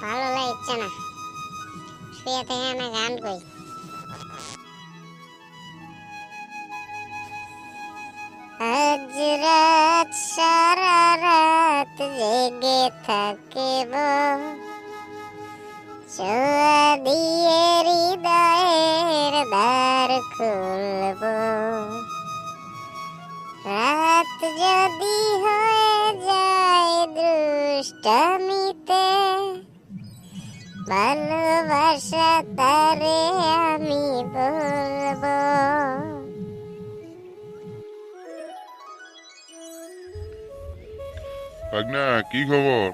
ভালো লাগছে না, শুয়ে থেকে না গান কই। আজ রাত সারা রাত জেগে থাকিব, ছোঁয়া দিয়ে হৃদয়ের দ্বার খুলব। রাত যদি হয়ে যায় দুষ্টমিতে, ভালোবাসা তারে আমি বলবো। ভাগনা, কি খবর?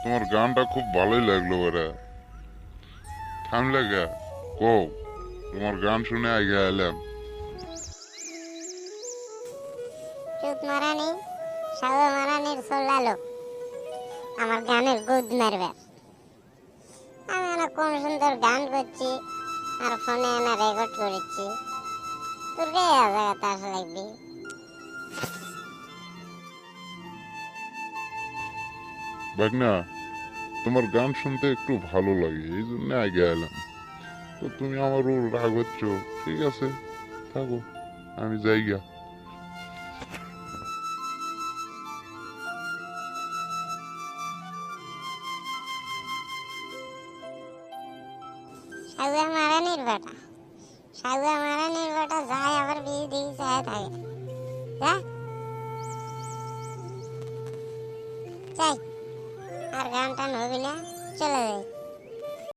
তোমার গানটা খুব ভালোই লাগলো ওরা। থামলে গা? কও, তোমার গান শুনে আগে এলাম। চুত মারানি, সাগর মারানির সোল্লালো আমার গানের গুদ মারবে। আমি না কোন সুন্দর গান করছি আর ফোনে না রেকর্ড করেছি, তোর কে জায়গা তাস লাগবে। ভাগনা, তোমার গান শুনতে একটু ভালো লাগে, এই জন্য আগে এলাম। তো তুমি আমার উপর রাগ হচ্ছ, ঠিক আছে, থাকো, আমি যাই গা। সাগর মারানির বেটা, সাগর মারানির বেটা যায় আবার বিয়ে দিয়ে যায় থাকে। যা যাই, আর গান টান হবি না, চলে যাই।